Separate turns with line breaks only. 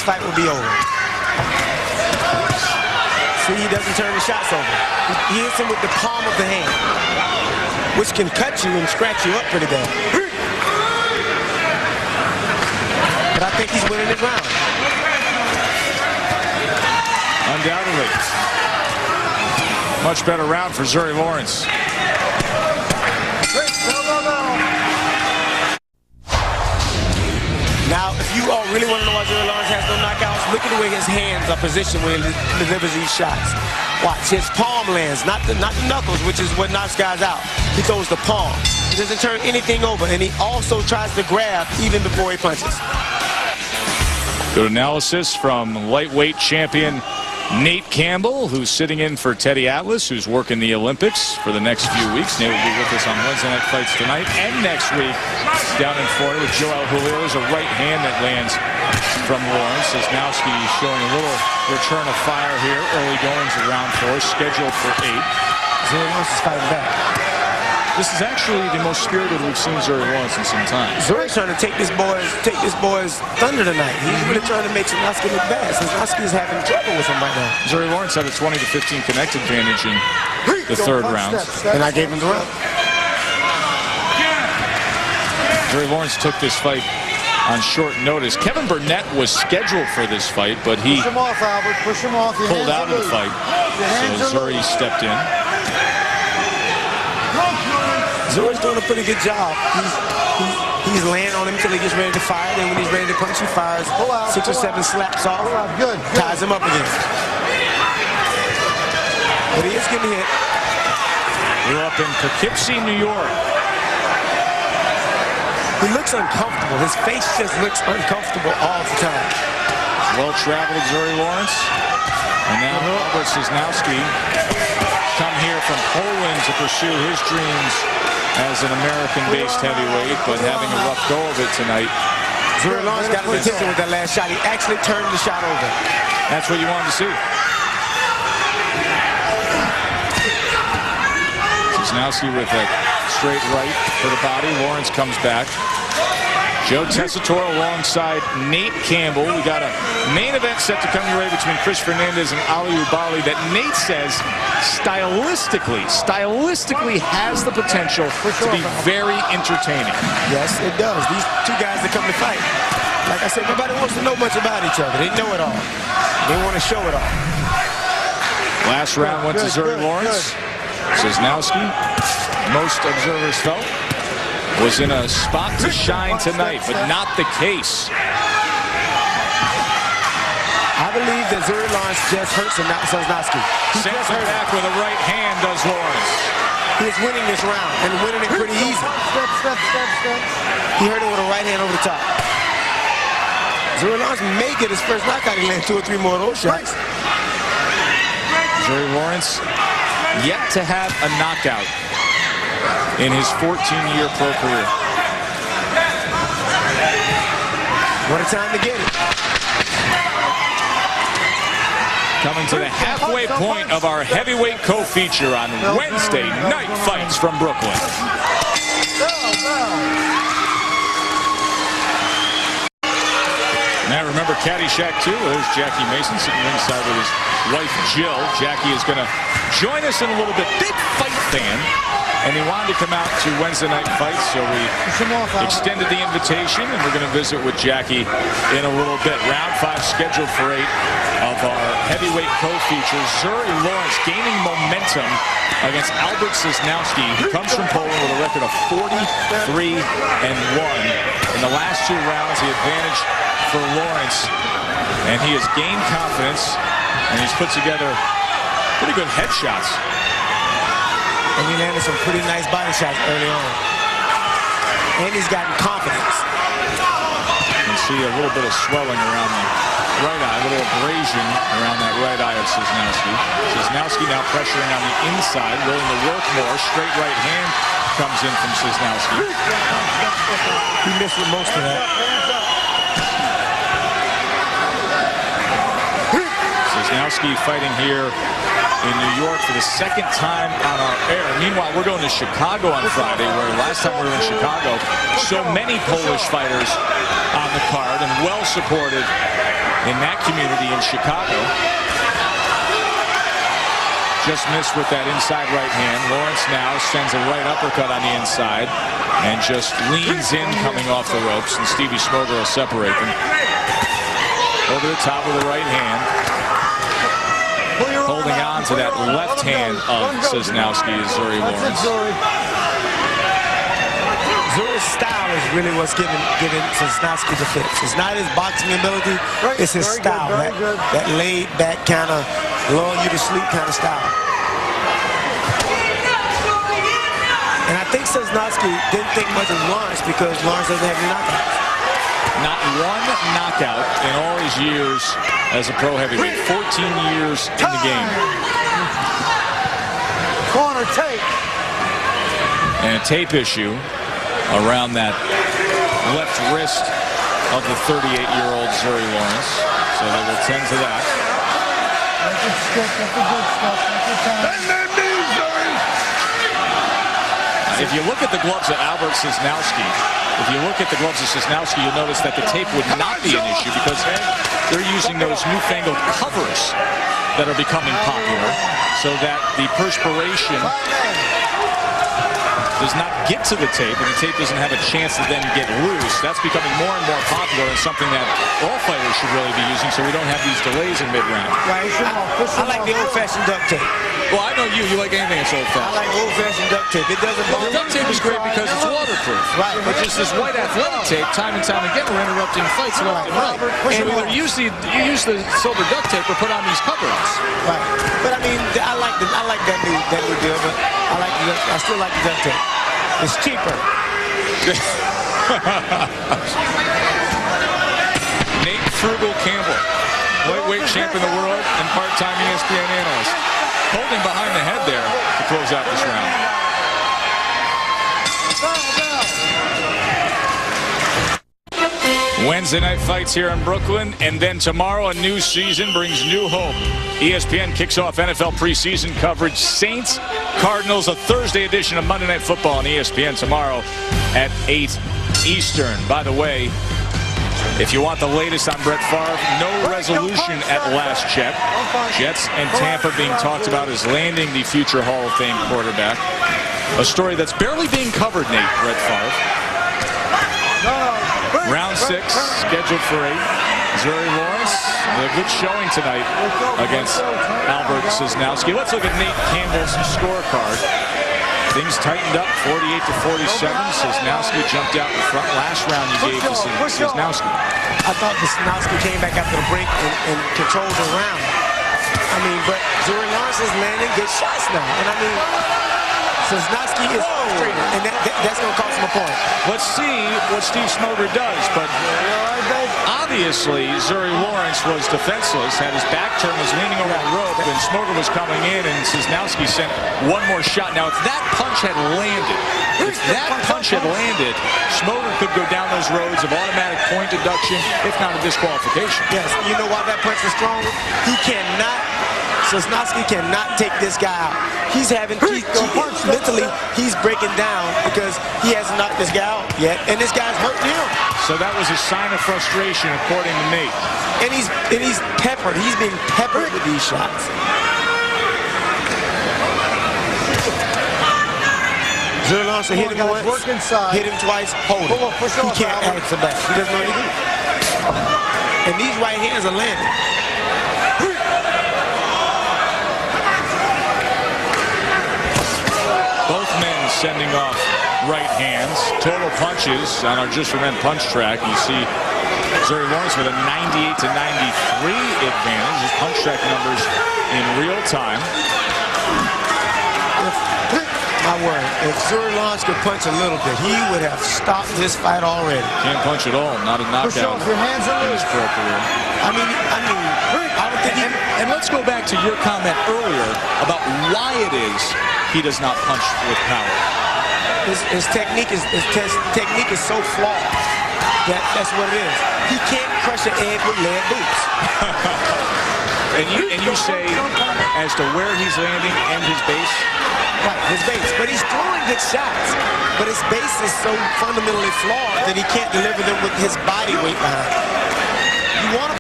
fight will be over. See, he doesn't turn the shots over. He hits him with the palm of the hand, which can cut you and scratch you up pretty bad. But I think he's winning this round.
Undoubtedly. Much better round for Zuri Lawrence.
Now, if you all really want to know why Zuri Lawrence has no knockouts, look at the way his hands are positioned when he delivers these shots. Watch, his palm lands, not the knuckles, which is what knocks guys out. He throws the palm. He doesn't turn anything over, and he also tries to grab even before he punches.
Good analysis from lightweight champion Nate Campbell, who's sitting in for Teddy Atlas, who's working the Olympics for the next few weeks. Nate will be with us on Wednesday Night Fights tonight and next week down in Florida with Joel Julio. There's a right hand that lands from Lawrence. Sosnowski showing a little return of fire here. Early goings of round 4, scheduled for 8.
Zuri Lawrence is fighting back.
This is actually the most spirited we've seen Zuri Lawrence in some time.
Zuri's trying to take this boy's thunder tonight. He's really trying to make Sosnowski look bad. Sosnowski is having trouble with him right now.
Zuri Lawrence had a 20 to 15 connect advantage in the third round.
And I gave him the round.
Zuri Lawrence took this fight on short notice. Kevin Burnett was scheduled for this fight, but he
push him off, Albert. Push him off.
Pulled out of the fight. So Zuri stepped in.
Zuri's doing a pretty good job. He's laying on him until he gets ready to fire. Then when he's ready to punch, he fires 6 or 7 slaps off.
Good.
Ties him up again. But he is getting hit.
We're up in Poughkeepsie, New York.
He looks uncomfortable. His face just looks uncomfortable all the time.
Well-traveled Zuri Lawrence. And now Albert Sosnowski come here from Poland to pursue his dreams as an American-based heavyweight, but having a rough go of it tonight.
Zuri Lawrence got his attention with that last shot. He actually turned the shot over.
That's what you wanted to see. Sosnowski with a straight right for the body. Lawrence comes back. Joe Tessitore alongside Nate Campbell. We got a main event set to come your way between Chris Fernandez and Ali Ubali that Nate says stylistically has the potential to be very entertaining.
Yes, it does. These two guys that come to fight, like I said, nobody wants to know much about each other. They know it all. They want to show it all.
Last round went to Zuri Lawrence. Sosnowski, most observers felt, was in a spot to shine tonight, but not the case.
I believe that Zuri Lawrence just hurt Sosnowski.
Sends him back with a right hand, does Lawrence.
He is winning this round and winning it pretty easy.
Step.
He hurt him with a right hand over the top. Zuri Lawrence may get his first knockout. He lands 2 or 3 more of those shots.
Zuri Lawrence yet to have a knockout in his 14-year pro career.
What a time to get it.
Coming to the halfway point of our heavyweight co-feature on Wednesday Night Fights from Brooklyn. Now remember Caddyshack 2. There's Jackie Mason sitting ringside with his wife Jill. Jackie is going to join us in a little bit. Big fight fan. And he wanted to come out to Wednesday Night Fights, so we extended the invitation, and we're going to visit with Jackie in a little bit. Round 5 scheduled for 8 of our heavyweight co-features. Zuri Lawrence gaining momentum against Albert Sosnowski, who comes from Poland with a record of 43-1. In the last 2 rounds, the advantage for Lawrence, and he has gained confidence, and he's put together pretty good headshots.
And he landed some pretty nice body shots early on. And he's gotten confidence.
You can see a little bit of swelling around the right eye, a little abrasion around that right eye of Sosnowski. Sosnowski now pressuring on the inside, willing to work more. Straight right hand comes in from Sosnowski.
He missed with most of that.
Sosnowski fighting here in New York for the 2nd time on our air. Meanwhile, we're going to Chicago on Friday, where last time we were in Chicago, so many Polish fighters on the card and well supported in that community in Chicago. Just missed with that inside right hand. Lawrence now sends a right uppercut on the inside and just leans in coming off the ropes, and Stevie Smoger will separate them. Over the top of the right hand. Holding on to that left hand of Sosnowski is Zuri Lawrence.
Zuri's style is really what's giving Sosnowski the fix. It's not his boxing ability, it's his style. That laid back kind of lull you to sleep kind of style. And I think Sosnowski didn't think much of Lawrence because Lawrence doesn't have any knockouts.
Not one knockout in all his years as a pro heavyweight. 14 years in the game.
Corner tape.
And a tape issue around that left wrist of the 38-year-old Zuri Lawrence. So they will tend to that.
That's good stuff. That's good stuff.
If you look at the gloves of Albert Sosnowski, you'll notice that the tape would not be an issue because they're using those newfangled covers that are becoming popular so that the perspiration does not get to the tape, and the tape doesn't have a chance to then get loose. That's becoming more and more popular and something that all fighters should really be using so we don't have these delays in mid-round.
Right. I like the old-fashioned duct tape.
Well, I know you like anything that's old-fashioned.
I like old-fashioned duct tape. It doesn't bother me.
Duct tape is great because it's waterproof.
Right.
But just this white athletic tape, time and time again, we're interrupting fights left and right. And either use the silver duct tape or put on these cover-ups.
Right. But I mean, I like that new deal, but I still like the duct tape. It's cheaper.
Nate Frugal Campbell, lightweight champion of the world and part-time ESPN analyst, holding behind the head there to close out this round. Wednesday night fights here in Brooklyn, and then tomorrow a new season brings new hope. ESPN kicks off NFL preseason coverage. Saints, Cardinals, a Thursday edition of Monday Night Football on ESPN tomorrow at 8 Eastern. By the way, if you want the latest on Brett Favre, no resolution at last check. Jets and Tampa being talked about as landing the future Hall of Fame quarterback. A story that's barely being covered, Nate, Brett Favre. Round 6, scheduled for 8. Zuri Lawrence, a good showing tonight against Albert Sosnowski. Let's look at Nate Campbell's scorecard. Things tightened up 48-47. Sosnowski jumped out in front. Last round you gave to Sosnowski.
I thought Sosnowski came back after the break and controlled the round. I mean, but Zuri Lawrence is landing good shots now. And I mean, Sosnowski is frustrated, and that's going to cost him a point.
Let's see what Steve Smoger does, but obviously Zuri Lawrence was defenseless, had his back turned, was leaning over the rope, and Smoger was coming in, and Sosnowski sent one more shot. Now, if that punch had landed, Smoger could go down those roads of automatic point deduction, if not a disqualification.
Yes, you know why that punch was strong? Sosnowski cannot take this guy out. Mentally, he's breaking down because he hasn't knocked this guy out yet, and this guy's hurting him.
So that was a sign of frustration, according to Nate.
And he's peppered. He's being peppered with these shots. Zuri Lawrence hit him once, hit him twice, hold him. He can't answer back. He doesn't know what to do. And these right hands are landing.
Both men sending off right hands. Total punches on our Just For Men punch track. You see Zuri Lawrence with a 98-93 advantage. His punch track numbers in real time.
My word, if Zuri Lawrence could punch a little bit, he would have stopped this fight already.
Can't punch at all. Not a knockout in his pro career.
I mean, I don't think
and let's go back to your comment earlier about why it is he does not punch with power.
His technique is so flawed that's what it is. He can't crush an egg with lead boots.
and you say as to where he's landing and his base.
Right, his base. But he's throwing good shots. But his base is so fundamentally flawed that he can't deliver them with his body weight behind. You want to